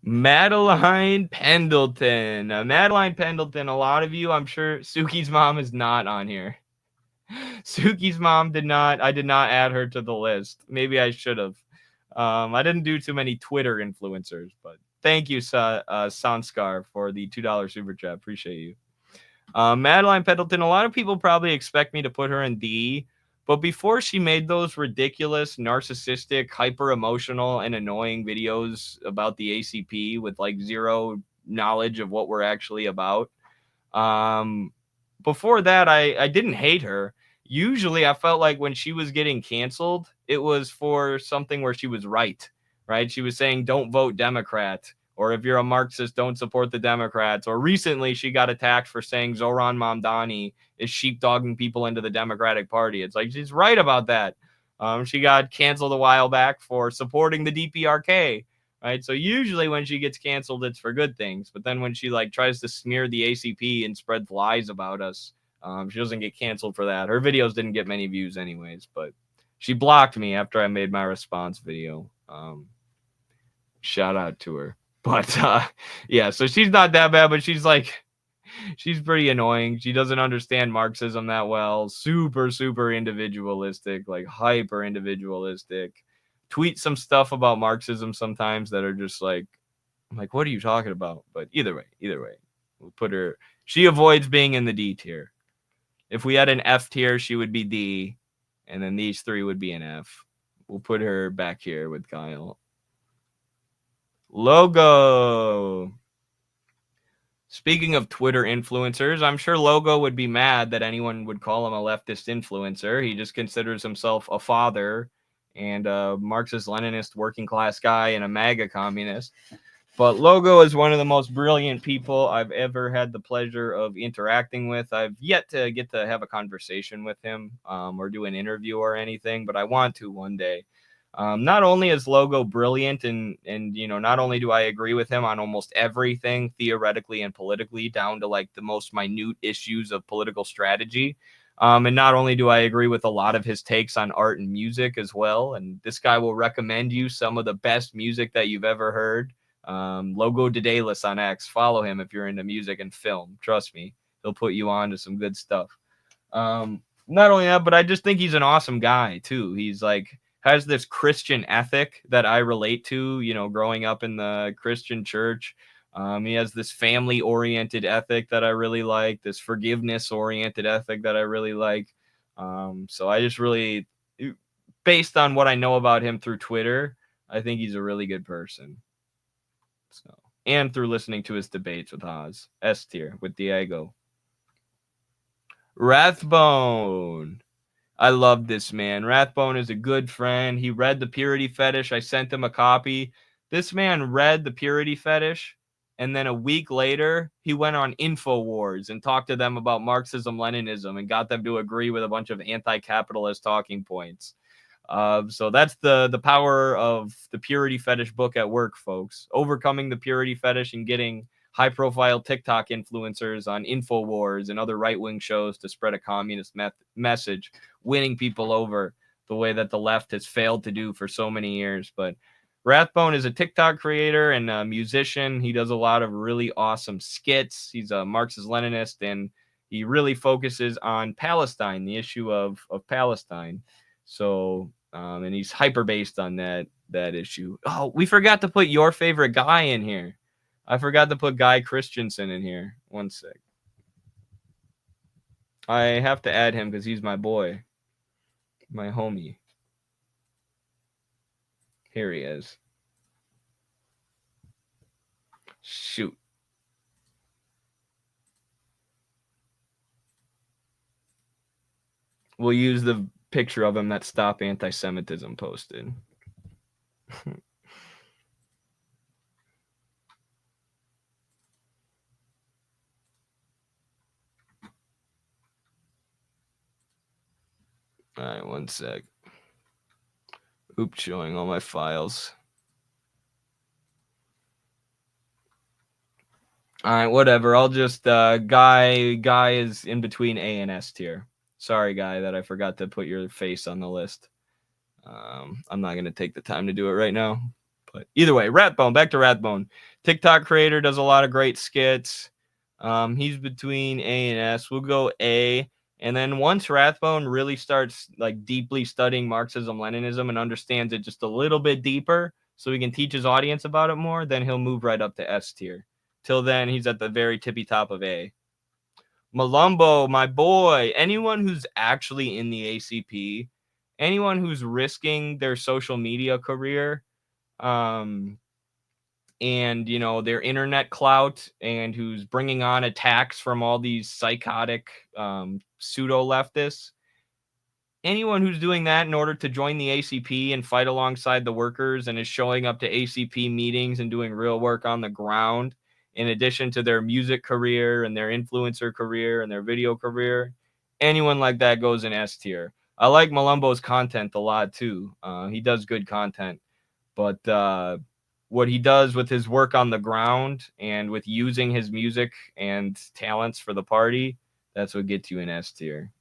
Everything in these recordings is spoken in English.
Madeline Pendleton. Madeline Pendleton, a lot of you, I'm sure Suki's mom is not on here. Suki's mom did not, I did not add her to the list. Maybe I should have. I didn't do too many Twitter influencers, but thank you, Sanskar, for the $2 super chat. Appreciate you. Madeline Pendleton, a lot of people probably expect me to put her in D, but before she made those ridiculous, narcissistic, hyper emotional, and annoying videos about the ACP with like zero knowledge of what we're actually about, before that, I didn't hate her. Usually, I felt like when she was getting canceled, it was for something where she was right, right? She was saying, don't vote Democrat. Or if you're a Marxist, don't support the Democrats. Or recently, she got attacked for saying Zoran Mamdani is sheepdogging people into the Democratic Party. It's like she's right about that. She got canceled a while back for supporting the DPRK, right? So usually when she gets canceled, it's for good things. But then when she like tries to smear the ACP and spread lies about us, she doesn't get canceled for that. Her videos didn't get many views anyways, but she blocked me after I made my response video. Shout out to her. But yeah, so she's not that bad, but she's like, she's pretty annoying. She doesn't understand Marxism that well. Super, super individualistic, like hyper individualistic. Tweet some stuff about Marxism sometimes that are just like, I'm like, what are you talking about? But either way, we'll put her. She avoids being in the D tier. If we had an F tier, she would be D, and then these three would be an F. We'll put her back here with Kyle. Logo. Speaking of Twitter influencers, I'm sure Logo would be mad that anyone would call him a leftist influencer. He just considers himself a father and a Marxist-Leninist working class guy and a MAGA communist. But Logo is one of the most brilliant people I've ever had the pleasure of interacting with. I've yet to get to have a conversation with him or do an interview or anything, but I want to one day. Not only is Logo brilliant, and you know, not only do I agree with him on almost everything theoretically and politically, down to like the most minute issues of political strategy. And not only do I agree with a lot of his takes on art and music as well, and this guy will recommend you some of the best music that you've ever heard. Logo de Dalis on X. Follow him if you're into music and film. Trust me, he'll put you on to some good stuff. Not only that, but I just think he's an awesome guy too. He's like has this Christian ethic that I relate to, you know, growing up in the Christian church. He has this family-oriented ethic that I really like, this forgiveness-oriented ethic that I really like. So I just really, based on what I know about him through Twitter, I think he's a really good person. So, and through listening to his debates with Oz. S tier with Diego. Wthbone. I love this man. Wthbone is a good friend. He read The Purity Fetish. I sent him a copy. This man read The Purity Fetish, and then a week later, he went on InfoWars and talked to them about Marxism, Leninism, and got them to agree with a bunch of anti-capitalist talking points. So that's the power of the Purity Fetish book at work, folks. Overcoming the Purity Fetish and getting high-profile TikTok influencers on InfoWars and other right-wing shows to spread a communist message, winning people over the way that the left has failed to do for so many years. But Wthbone is a TikTok creator and a musician. He does a lot of really awesome skits. He's a Marxist-Leninist, and he really focuses on Palestine, the issue of Palestine. So, and he's hyper-based on that issue. Oh, we forgot to put your favorite guy in here. I forgot to put Guy Christensen in here. One sec. I have to add him because he's my boy. My homie. Here he is. Shoot. We'll use the picture of him that Stop Anti-Semitism posted. All right, one sec. Oops, showing all my files. All right, whatever. I'll just Guy is in between A and S tier. Sorry, Guy, that I forgot to put your face on the list. I'm not gonna take the time to do it right now. But either way, Wthbone, back to Wthbone. TikTok creator, does a lot of great skits. He's between A and S. We'll go A. And then once Wthbone really starts like deeply studying Marxism, Leninism, and understands it just a little bit deeper, so he can teach his audience about it more, then he'll move right up to S tier. Till then, he's at the very tippy top of A. Malumbo, my boy. Anyone who's actually in the ACP, anyone who's risking their social media career, and you know, their internet clout, and who's bringing on attacks from all these psychotic pseudo leftists, anyone who's doing that in order to join the ACP and fight alongside the workers and is showing up to ACP meetings and doing real work on the ground, in addition to their music career and their influencer career and their video career, anyone like that goes in S tier. I like Malumbo's content a lot too. He does good content, but what he does with his work on the ground and with using his music and talents for the party, that's what gets you in S tier.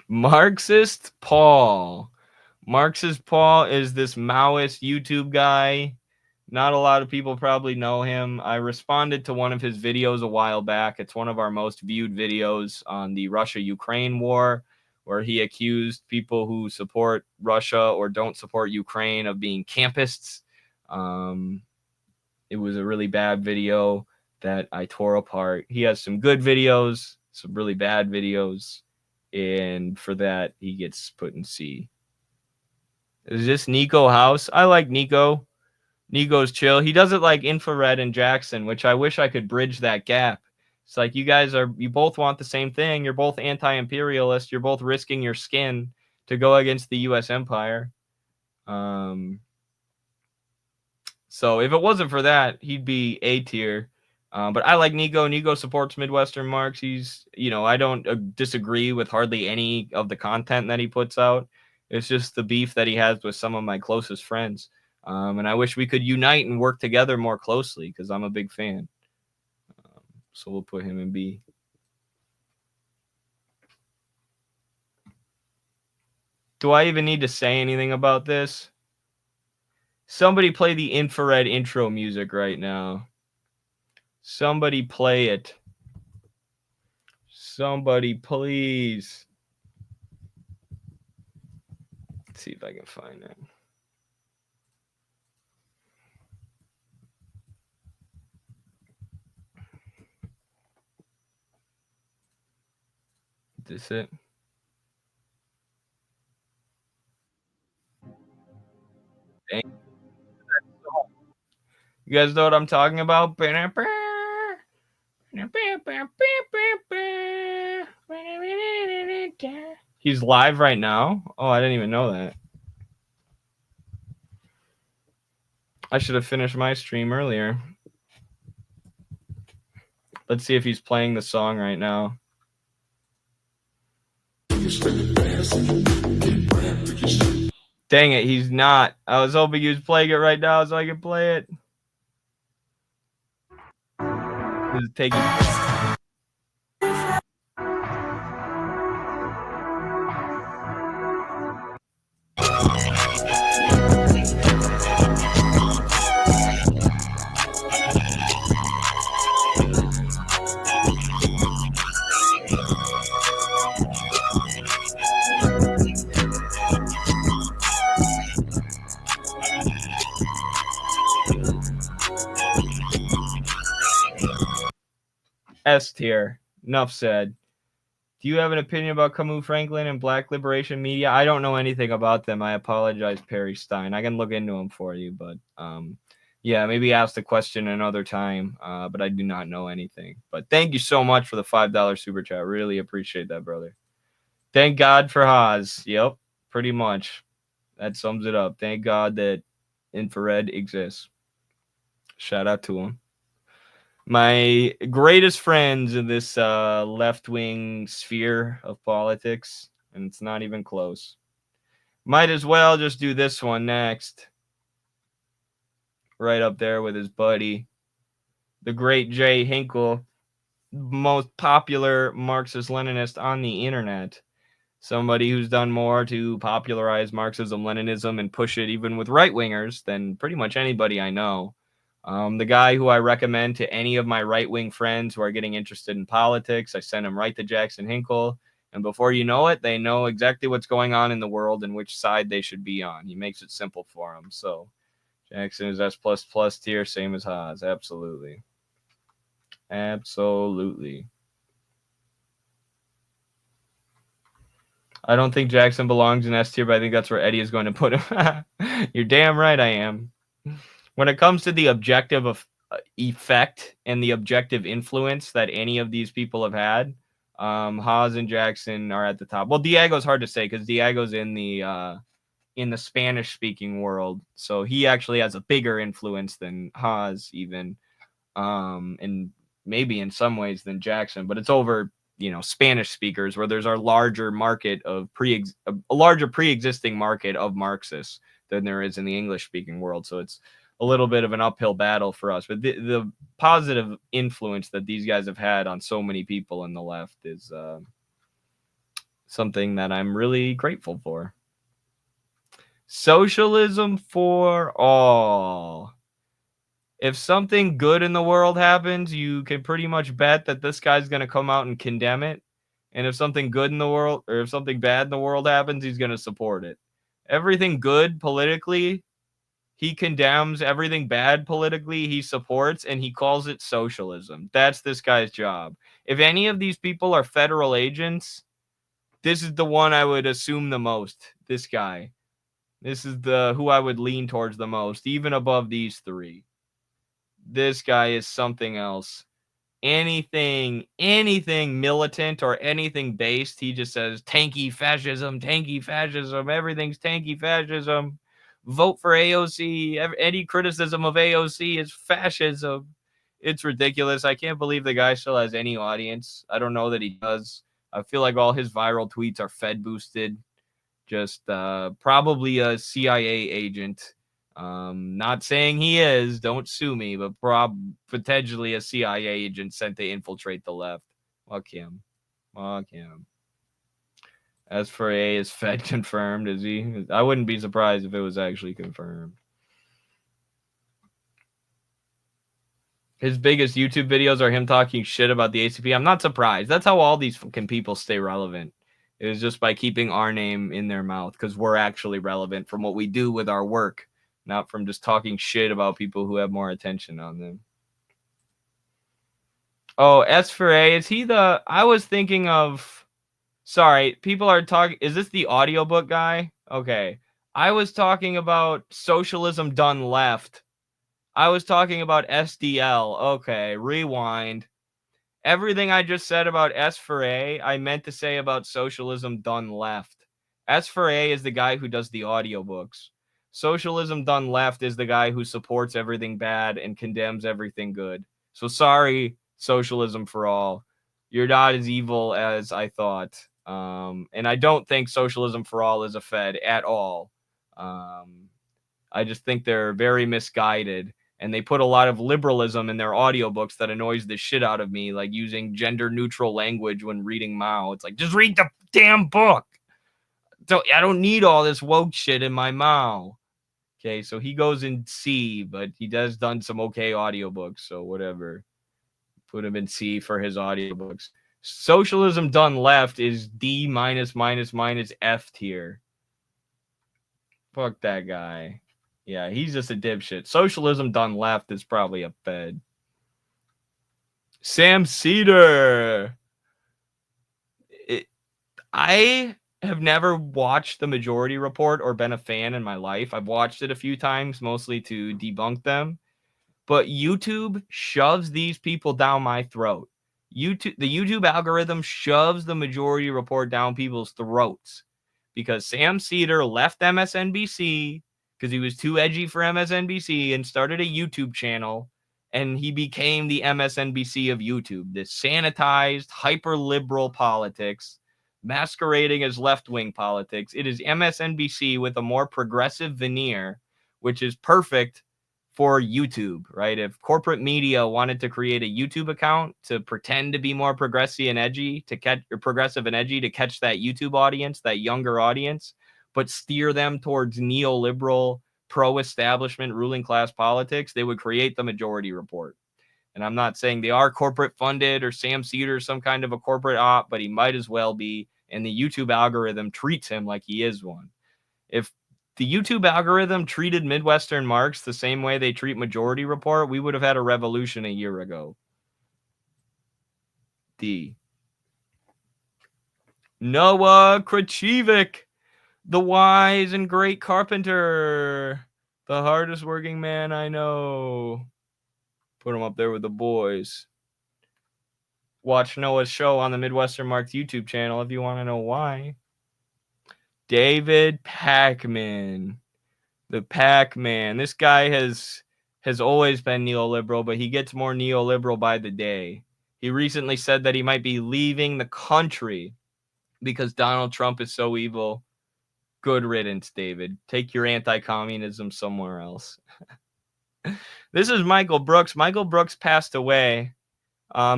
Marxist Paul. Marxist Paul is this Maoist YouTube guy. Not a lot of people probably know him. I responded to one of his videos a while back. It's one of our most viewed videos on the Russia-Ukraine war, where he accused people who support Russia or don't support Ukraine of being campists. It was a really bad video that I tore apart. He has some good videos, some really bad videos, and for that, he gets put in C. Is this Nico House? I like Nico. Nico's chill. He does it like Infrared and Jackson, which I wish I could bridge that gap. It's like you both want the same thing. You're both anti-imperialist. You're both risking your skin to go against the U.S. empire. So if it wasn't for that, he'd be A tier. But I like Nico. Nico supports Midwestern Marx. He's, you know, I don't disagree with hardly any of the content that he puts out. It's just the beef that he has with some of my closest friends. And I wish we could unite and work together more closely because I'm a big fan. So we'll put him in B. Do I even need to say anything about this? Somebody play the Infrared intro music right now. Somebody play it. Somebody, please. Let's see if I can find it. Is this it? Dang. You guys know what I'm talking about? He's live right now? Oh, I didn't even know that. I should have finished my stream earlier. Let's see if he's playing the song right now. Dang it, he's not. I was hoping he was playing it right now so I could play it. This is taking... S tier. Enough said. Do you have an opinion about Camus Franklin and Black Liberation Media? I don't know anything about them. I apologize, Perry Stein. I can look into them for you, but yeah, maybe ask the question another time. But I do not know anything. But thank you so much for the $5 super chat. Really appreciate that, brother. Thank God for Haas. Yep, pretty much. That sums it up. Thank God that Infrared exists. Shout out to him. My greatest friends in this left-wing sphere of politics, and it's not even close. Might as well just do this one next. Right up there with his buddy, the great Jay Hinkle, most popular Marxist-Leninist on the internet. somebody who's done more to popularize Marxism, Leninism, and push it even with right-wingers than pretty much anybody I know. The guy who I recommend to any of my right-wing friends who are getting interested in politics, I send them right to Jackson Hinkle, and before you know it, they know exactly what's going on in the world and which side they should be on. He makes it simple for them. So Jackson is S++ tier, same as Haas. Absolutely. Absolutely. I don't think Jackson belongs in S tier, but I think that's where Eddie is going to put him. You're damn right I am. When it comes to the objective of effect and the objective influence that any of these people have had, Haas and Jackson are at the top. Well, Diego's hard to say because Diego's in the Spanish-speaking world, so he actually has a bigger influence than Haas even, and maybe in some ways than Jackson. But it's over, Spanish speakers where there's a larger market of a larger pre-existing market of Marxists than there is in the English-speaking world. So it's a little bit of an uphill battle for us. But the positive influence that these guys have had on so many people in the left is something that I'm really grateful for. Socialism for all. If something good in the world happens, you can pretty much bet that this guy's going to come out and condemn it. And if something good in the world, or if something bad in the world happens, he's going to support it. Everything good politically, he condemns. Everything bad politically, he supports, and he calls it socialism. That's this guy's job. If any of these people are federal agents, this is the one I would assume the most. This guy. This is who I would lean towards the most, even above these three. This guy is something else. Anything militant or anything based, he just says tanky fascism, everything's tanky fascism. Vote for AOC. Any criticism of AOC is fascism. It's ridiculous. I can't believe the guy still has any audience. I don't know that he does. I feel like all his viral tweets are Fed boosted. Just probably a CIA agent. Not saying he is, don't sue me, but potentially a CIA agent sent to infiltrate the left. Fuck him. As for A, is Fed confirmed? Is he? I wouldn't be surprised if it was actually confirmed. His biggest YouTube videos are him talking shit about the ACP. I'm not surprised. That's how all these fucking people stay relevant. It is just by keeping our name in their mouth because we're actually relevant from what we do with our work, not from just talking shit about people who have more attention on them. Oh, S for A, is he the... I was thinking of... Sorry, people are talking... Is this the audiobook guy? Okay. I was talking about Socialism Done Left. I was talking about SDL. Okay, rewind. Everything I just said about S for A, I meant to say about Socialism Done Left. S for A is the guy who does the audiobooks. Socialism Done Left is the guy who supports everything bad and condemns everything good. So sorry, Socialism for All. You're not as evil as I thought. And I don't think Socialism for All is a Fed at all. I just think they're very misguided. And they put a lot of liberalism in their audiobooks that annoys the shit out of me, like using gender-neutral language when reading Mao. It's like, just read the damn book. So I don't need all this woke shit in my Mao. Okay, so he goes in C, but he does done some okay audiobooks, so whatever. Put him in C for his audiobooks. Socialism Done Left is D minus F tier. Fuck that guy. Yeah, he's just a dipshit. Socialism Done Left is probably a Fed. Sam Cedar. I have never watched the Majority Report or been a fan in my life. I've watched it a few times, mostly to debunk them. But YouTube shoves these people down my throat. The YouTube algorithm shoves the Majority Report down people's throats. Because Sam Cedar left MSNBC because he was too edgy for MSNBC and started a YouTube channel, and he became the MSNBC of YouTube. This sanitized, hyper-liberal politics masquerading as left-wing politics. It is MSNBC with a more progressive veneer, which is perfect for YouTube, right? If corporate media wanted to create a YouTube account to pretend to be more progressive and edgy, to catch that YouTube audience, that younger audience, but steer them towards neoliberal, pro-establishment, ruling class politics, they would create the Majority Report. And I'm not saying they are corporate funded or Sam Cedar, some kind of a corporate op, but he might as well be. And the YouTube algorithm treats him like he is one. If the YouTube algorithm treated Midwestern Marx the same way they treat Majority Report, we would have had a revolution a year ago. D. Noah Krachevik, the wise and great carpenter, the hardest working man I know. Put him up there with the boys. Watch Noah's show on the Midwestern Marx YouTube channel if you want to know why. David Pacman. The Pacman. This guy has always been neoliberal, but he gets more neoliberal by the day. He recently said that he might be leaving the country because Donald Trump is so evil. Good riddance, David. Take your anti-communism somewhere else. This is Michael Brooks. Michael Brooks passed away.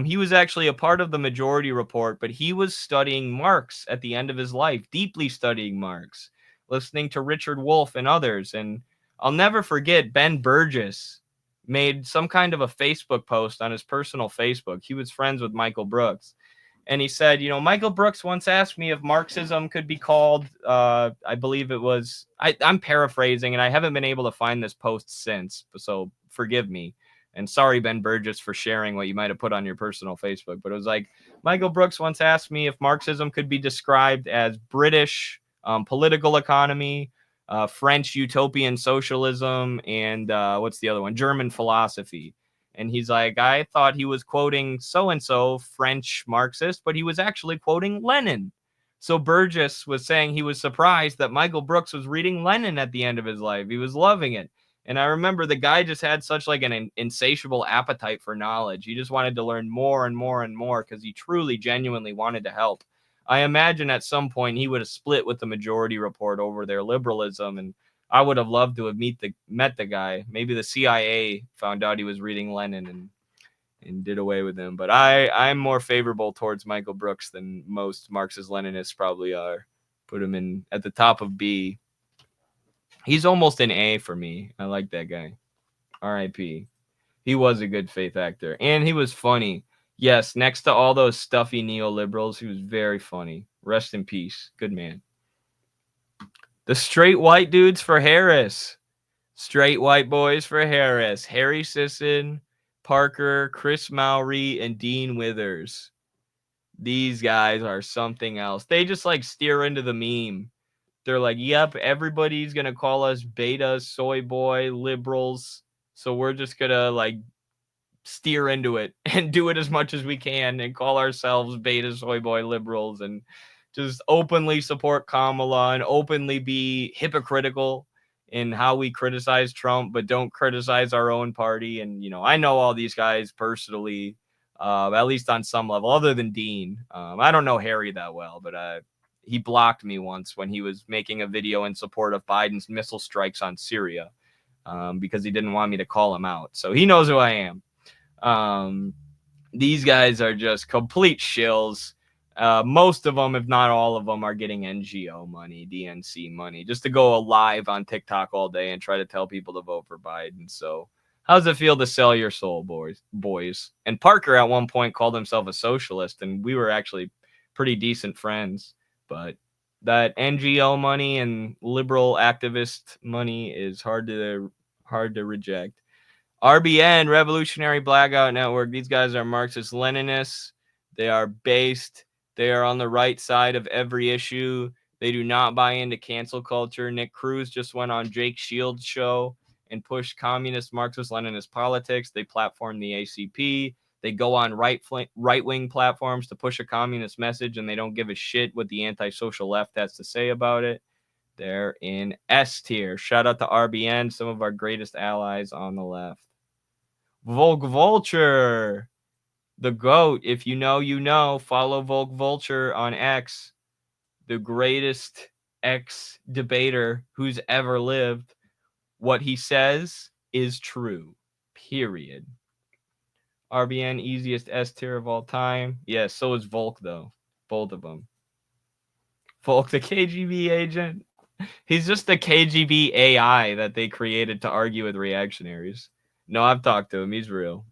He was actually a part of the Majority Report, but he was studying Marx at the end of his life, deeply studying Marx, listening to Richard Wolff and others. And I'll never forget, Ben Burgess made some kind of a Facebook post on his personal Facebook. He was friends with Michael Brooks. And he said, Michael Brooks once asked me if Marxism could be called, I believe it was, I'm paraphrasing, and I haven't been able to find this post since, so forgive me. And sorry, Ben Burgess, for sharing what you might have put on your personal Facebook. But it was like, Michael Brooks once asked me if Marxism could be described as British political economy, French utopian socialism, and what's the other one? German philosophy. And he's like, I thought he was quoting so-and-so French Marxist, but he was actually quoting Lenin. So Burgess was saying he was surprised that Michael Brooks was reading Lenin at the end of his life. He was loving it. And I remember the guy just had such like an insatiable appetite for knowledge. He just wanted to learn more and more and more because he truly, genuinely wanted to help. I imagine at some point he would have split with the Majority Report over their liberalism, and I would have loved to have met the guy. Maybe the CIA found out he was reading Lenin and did away with him. But I'm more favorable towards Michael Brooks than most Marxist-Leninists probably are. Put him in at the top of B. He's almost an A for me. I like that guy. R.I.P. He was a good faith actor. And he was funny. Yes, next to all those stuffy neoliberals, he was very funny. Rest in peace. Good man. The straight white dudes for Harris. Straight white boys for Harris. Harry Sisson, Parker, Chris Mowry, and Dean Withers. These guys are something else. They just like steer into the meme. They're like, yep, everybody's going to call us beta, soy boy, liberals. So we're just going to like steer into it and do it as much as we can and call ourselves beta, soy boy, liberals and just openly support Kamala and openly be hypocritical in how we criticize Trump, but don't criticize our own party. And, I know all these guys personally, at least on some level, other than Dean. I don't know Harry that well, but he blocked me once when he was making a video in support of Biden's missile strikes on Syria because he didn't want me to call him out. So he knows who I am. These guys are just complete shills. Most of them, if not all of them, are getting NGO money, DNC money, just to go live on TikTok all day and try to tell people to vote for Biden. So how's it feel to sell your soul, boys? And Parker at one point called himself a socialist, and we were actually pretty decent friends. But that NGO money and liberal activist money is hard to reject. RBN, Revolutionary Blackout Network. These guys are Marxist-Leninists. They are based. They are on the right side of every issue. They do not buy into cancel culture. Nick Cruz just went on Jake Shilds' show and pushed communist Marxist-Leninist politics. They platform the ACP. They go on right-wing platforms to push a communist message, and they don't give a shit what the anti-social left has to say about it. They're in S tier. Shout out to RBN, some of our greatest allies on the left. Vog Vulture, the GOAT. If you know, you know. Follow Vog Vulture on X, the greatest X debater who's ever lived. What he says is true. Period. RBN, easiest S tier of all time. Yes, so is Volk, though. Both of them. Volk, the KGB agent. He's just the KGB AI that they created to argue with reactionaries. No, I've talked to him. He's real.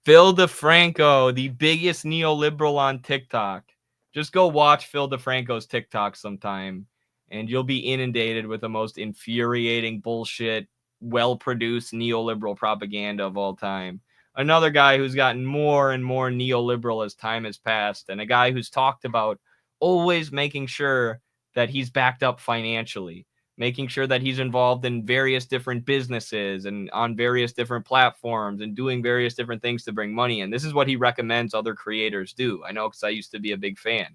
Phil DeFranco, the biggest neoliberal on TikTok. Just go watch Phil DeFranco's TikTok sometime, and you'll be inundated with the most infuriating bullshit, well-produced neoliberal propaganda of all time. Another guy who's gotten more and more neoliberal as time has passed, and a guy who's talked about always making sure that he's backed up financially, making sure that he's involved in various different businesses and on various different platforms and doing various different things to bring money in. This is what he recommends other creators do. I know, because I used to be a big fan.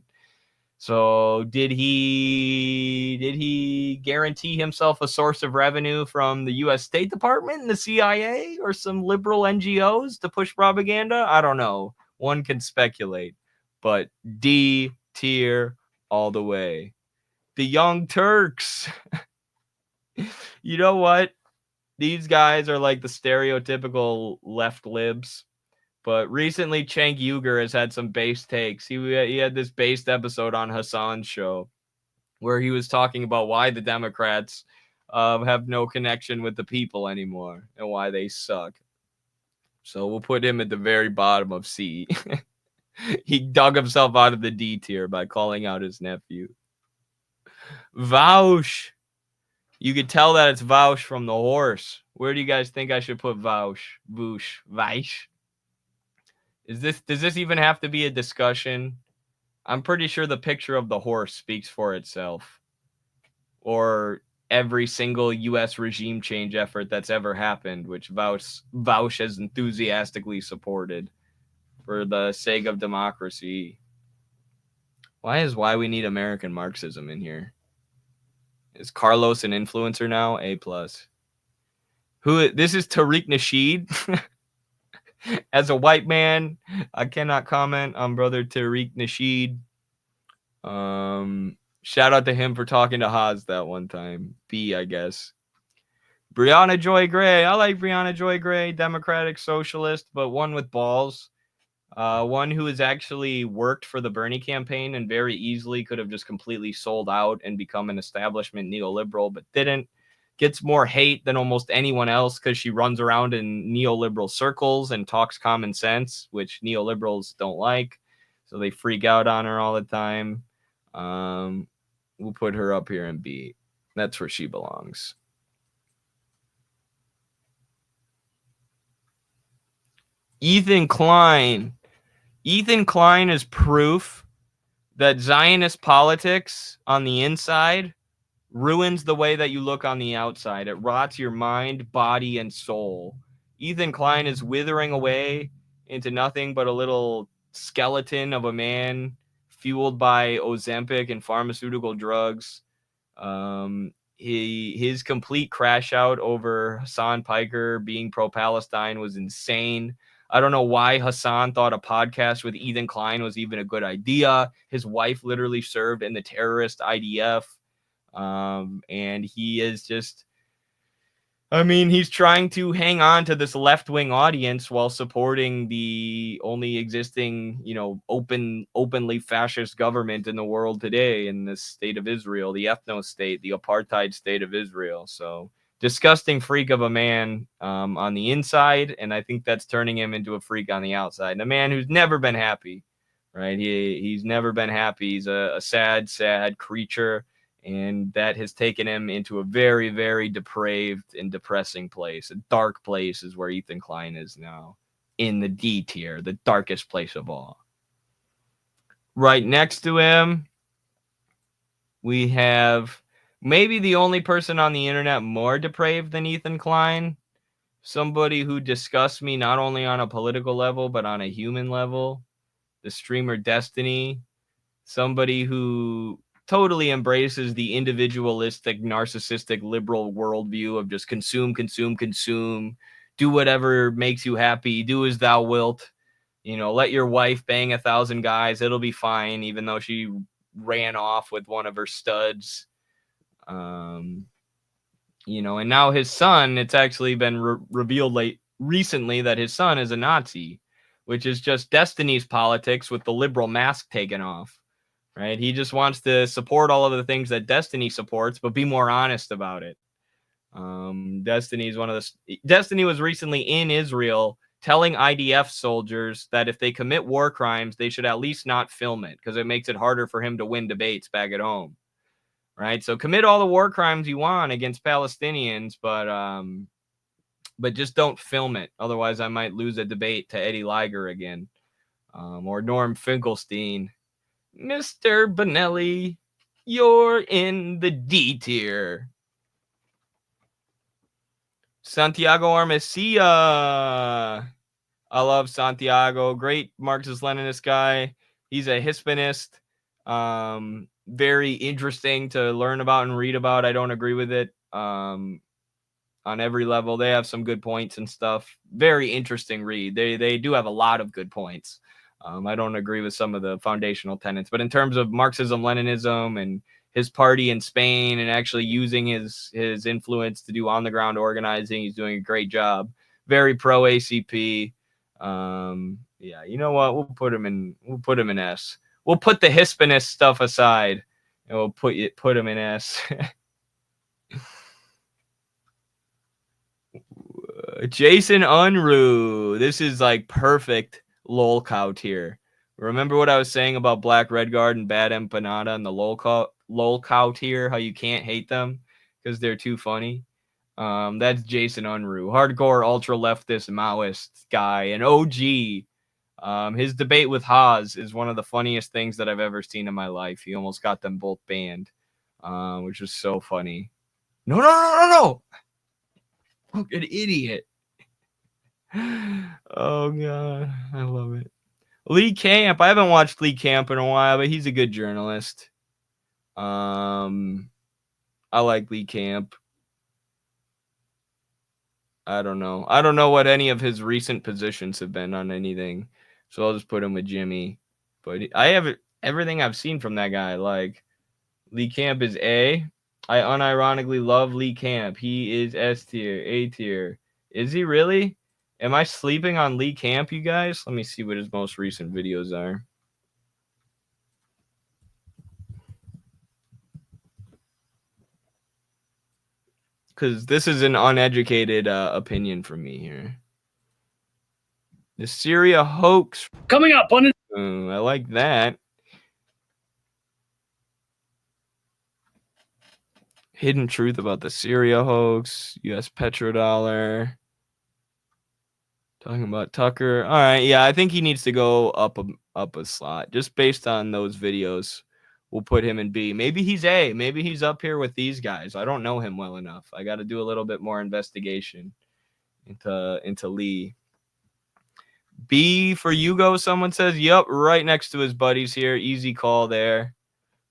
So did he guarantee himself a source of revenue from the U.S. State Department and the CIA or some liberal NGOs to push propaganda? I don't know. One can speculate, but D tier all the way. The Young Turks. You know what? These guys are like the stereotypical left libs. But recently, Cenk Uygur has had some base takes. He had this based episode on Hassan's show where he was talking about why the Democrats have no connection with the people anymore and why they suck. So we'll put him at the very bottom of C. He dug himself out of the D tier by calling out his nephew. Vaush. You could tell that it's Vaush from the horse. Where do you guys think I should put Vaush? Voosh. Vaish? Does this even have to be a discussion? I'm pretty sure the picture of the horse speaks for itself. Or every single U.S. regime change effort that's ever happened, which Vaush has enthusiastically supported for the sake of democracy. Why we need American Marxism in here? Is Carlos an influencer now? A+. This is Tariq Nasheed. As a white man, I cannot comment on brother Tariq Nasheed. Shout out to him for talking to Haas that one time. B, I guess. Brianna Joy Gray. I like Brianna Joy Gray, Democratic Socialist, but one with balls. One who has actually worked for the Bernie campaign and very easily could have just completely sold out and become an establishment neoliberal, but didn't. Gets more hate than almost anyone else because she runs around in neoliberal circles and talks common sense, which neoliberals don't like. So they freak out on her all the time. We'll put her up here in B. That's where she belongs. Ethan Klein. Ethan Klein is proof that Zionist politics on the inside ruins the way that you look on the outside. It rots your mind, body, and soul. Ethan Klein is withering away into nothing but a little skeleton of a man fueled by Ozempic and pharmaceutical drugs. His complete crash out over Hassan Piker being pro-Palestine was insane. I don't know why Hassan thought a podcast with Ethan Klein was even a good idea. His wife literally served in the terrorist IDF. And he is just, he's trying to hang on to this left-wing audience while supporting the only existing, openly fascist government in the world today in the state of Israel, the ethno state, the apartheid state of Israel. So disgusting freak of a man on the inside, and I think that's turning him into a freak on the outside. And a man who's never been happy, right? He's never been happy. He's a sad creature. And that has taken him into a very, very depraved and depressing place. A dark place is where Ethan Klein is now. In the D tier, the darkest place of all. Right next to him, we have maybe the only person on the internet more depraved than Ethan Klein. Somebody who disgusts me not only on a political level, but on a human level. The streamer Destiny. Somebody who totally embraces the individualistic, narcissistic, liberal worldview of just consume, do whatever makes you happy, do as thou wilt. Let your wife bang 1,000 guys, it'll be fine, even though she ran off with one of her studs. You know, and now his son, it's actually been revealed recently that his son is a Nazi, which is just Destiny's politics with the liberal mask taken off, right? He just wants to support all of the things that Destiny supports, but be more honest about it. Destiny is one of the. Destiny was recently in Israel telling IDF soldiers that if they commit war crimes, they should at least not film it because it makes it harder for him to win debates back at home. Right? So commit all the war crimes you want against Palestinians, but just don't film it. Otherwise, I might lose a debate to Eddie Liger again, or Norm Finkelstein. Mr. Bonelli, you're in the D tier. Santiago Armaceia. I love Santiago. Great Marxist-Leninist guy. He's a Hispanist. Very interesting to learn about and read about. I don't agree with it on every level. They have some good points and stuff. Very interesting read. They do have a lot of good points. I don't agree with some of the foundational tenets, but in terms of Marxism, Leninism, and his party in Spain, and actually using his influence to do on the ground organizing, he's doing a great job. Very pro ACP. Yeah, you know what? We'll put him in S. We'll put the Hispanist stuff aside, and we'll put him in S. Jason Unruh. This is like perfect lol cow tier. Remember what I was saying about Black Redguard and Bad Empanada and the lol cow tier? How you can't hate them because they're too funny. That's Jason Unruh, hardcore ultra leftist Maoist guy, an OG. His debate with Haas is one of the funniest things that I've ever seen in my life. He almost got them both banned, which was so funny. No. Look, an idiot. Oh, God. I love it. Lee Camp. I haven't watched Lee Camp in a while, but he's a good journalist. I like Lee Camp. I don't know. I don't know what any of his recent positions have been on anything, so I'll just put him with Jimmy. But I have everything I've seen from that guy. Like, Lee Camp is A. I unironically love Lee Camp. He is S tier, A tier. Is he really? Am I sleeping on Lee Camp, you guys? Let me see what his most recent videos are. Because this is an uneducated opinion from me here. The Syria hoax. Coming up on it. I like that. Hidden truth about the Syria hoax. U.S. petrodollar. Talking about Tucker. All right, yeah, I think he needs to go up a slot just based on those videos. We'll put him in B. Maybe he's A. Maybe he's up here with these guys. I don't know him well enough. I got to do a little bit more investigation into Lee. B for Yugo, someone says. Yup, right next to his buddies here. Easy call there.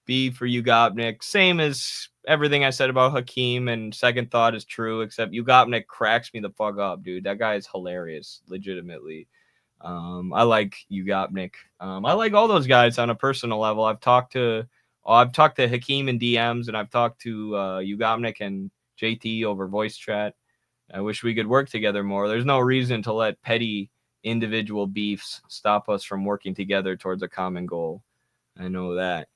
B for Yugopnik. Same as everything I said about Hakeem, and second thought is true, except Yugopnik cracks me the fuck up, dude. That guy is hilarious, legitimately. I like Yugopnik. I like all those guys on a personal level. I've talked to Hakeem in DMs, and I've talked to Yugopnik and JT over voice chat. I wish we could work together more. There's no reason to let petty individual beefs stop us from working together towards a common goal. I know that.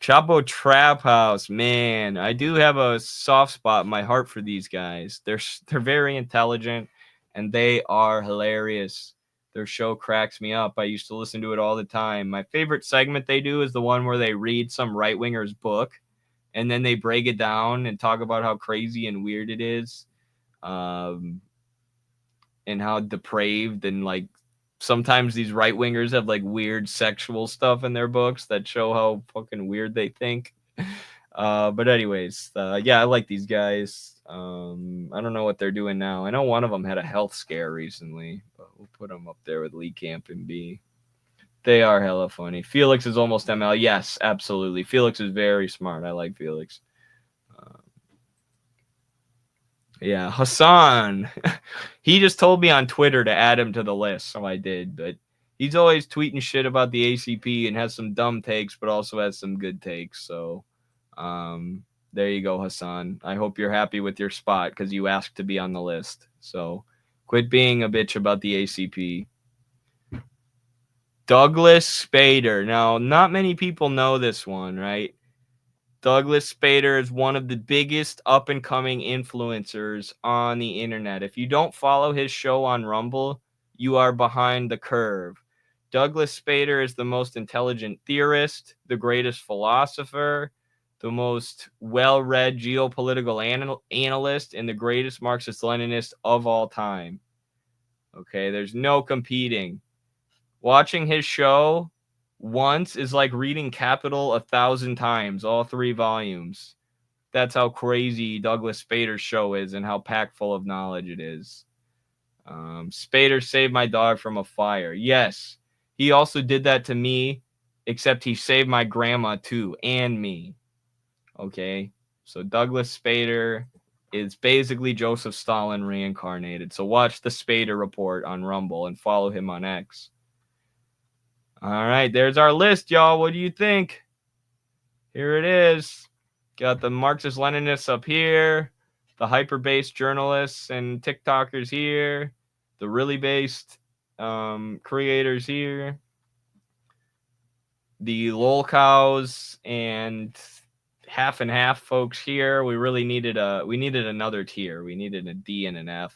Chapo Trap House, man, I do have a soft spot in my heart for these guys. They're very intelligent, and they are hilarious. Their show cracks me up. I used to listen to it all the time. My favorite segment they do is the one where they read some right-winger's book, and then they break it down and talk about how crazy and weird it is, and how depraved and like sometimes these right wingers have like weird sexual stuff in their books that show how fucking weird they think. But anyways, yeah, I like these guys. I don't know what they're doing now. I know one of them had a health scare recently, but we'll put them up there with Lee Camp and B. They are hella funny. Felix is almost ML. Yes, absolutely. Felix is very smart. I like Felix. Yeah, Hassan. He just told me on Twitter to add him to the list, so I did. But he's always tweeting shit about the ACP and has some dumb takes, but also has some good takes. So, There you go, Hassan. I hope you're happy with your spot because you asked to be on the list. So quit being a bitch about the ACP. Douglas Speder. Now, not many people know this one, right? Douglas Speder is one of the biggest up-and-coming influencers on the internet. If you don't follow his show on Rumble, you are behind the curve. Douglas Speder is the most intelligent theorist, the greatest philosopher, the most well-read geopolitical analyst, and the greatest Marxist-Leninist of all time. Okay, there's no competing. Watching his show once is like reading Capital 1,000 times, all 3 volumes. That's how crazy Douglas Speder's show is and how packed full of knowledge it is. Speder saved my dog from a fire. Yes, he also did that to me, except he saved my grandma too, and me. Okay, so Douglas Speder is basically Joseph Stalin reincarnated. So watch the Speder Report on Rumble and follow him on X. All right, there's our list, y'all. What do you think? Here it is. Got the Marxist-Leninists up here, the hyper-based journalists and TikTokers here, the really based creators here, the lol cows and half and half folks here. We really needed another tier. We needed a D and an F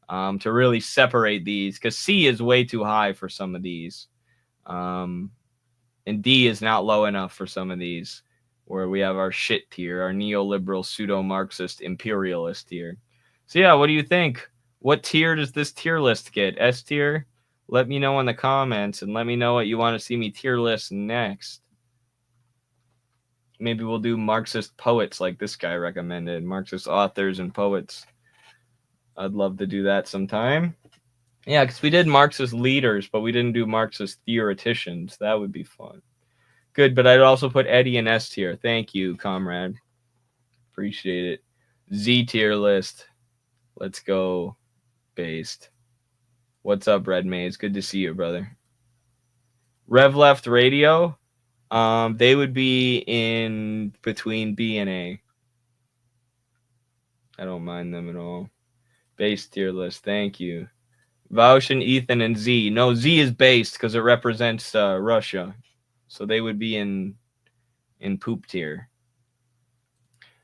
to really separate these because C is way too high for some of these. And D is not low enough for some of these, where we have our shit tier, our neoliberal, pseudo-Marxist, imperialist tier. So yeah, what do you think? What tier does this tier list get? S tier? Let me know in the comments, and let me know what you want to see me tier list next. Maybe we'll do Marxist poets like this guy recommended, Marxist authors and poets. I'd love to do that sometime. Yeah, because we did Marxist leaders, but we didn't do Marxist theoreticians. That would be fun. Good, but I'd also put Eddie in S tier. Thank you, comrade. Appreciate it. Z tier list. Let's go. Based. What's up, Red Maze? Good to see you, brother. Rev Left Radio. They would be in between B and A. I don't mind them at all. Base tier list. Thank you. Vaush and Ethan and Z. No, Z is based because it represents Russia. So they would be in poop tier.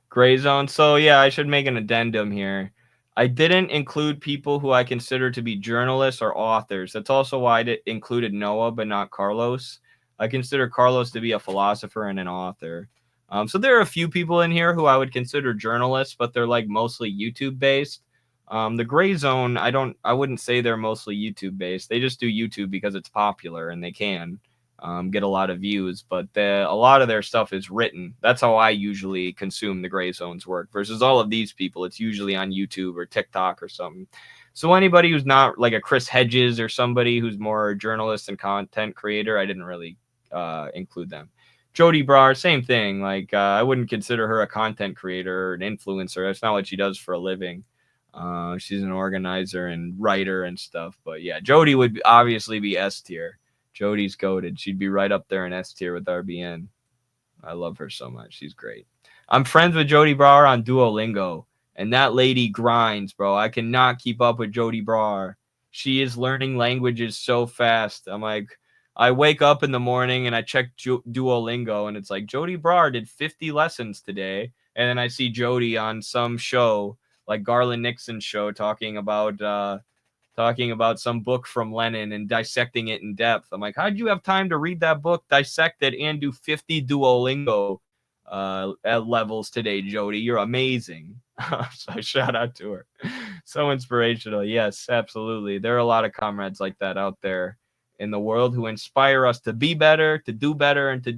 Gray zone. So yeah, I should make an addendum here. I didn't include people who I consider to be journalists or authors. That's also why I included Noah, but not Carlos. I consider Carlos to be a philosopher and an author. So there are a few people in here who I would consider journalists, but they're like mostly YouTube based. The gray zone, I wouldn't say they're mostly YouTube based. They just do YouTube because it's popular and they can get a lot of views, but a lot of their stuff is written. That's how I usually consume the gray zone's work versus all of these people. It's usually on YouTube or TikTok or something. So anybody who's not like a Chris Hedges or somebody who's more a journalist and content creator, I didn't really include them. Jody Brar, same thing. Like I wouldn't consider her a content creator or an influencer. That's not what she does for a living. She's an organizer and writer and stuff. But yeah, Jody would obviously be S tier. Jody's goated. She'd be right up there in S tier with RBN. I love her so much. She's great. I'm friends with Jody Brar on Duolingo, and that lady grinds, bro. I cannot keep up with Jody Brar. She is learning languages so fast. I'm like, I wake up in the morning and I check Duolingo, and it's like Jody Brar did 50 lessons today, and then I see Jody on some show like Garland Nixon's show talking about some book from Lenin and dissecting it in depth. I'm like, how'd you have time to read that book, dissect it, and do 50 Duolingo levels today, Jody? You're amazing. So shout out to her. So inspirational. Yes, absolutely. There are a lot of comrades like that out there in the world who inspire us to be better, to do better, and to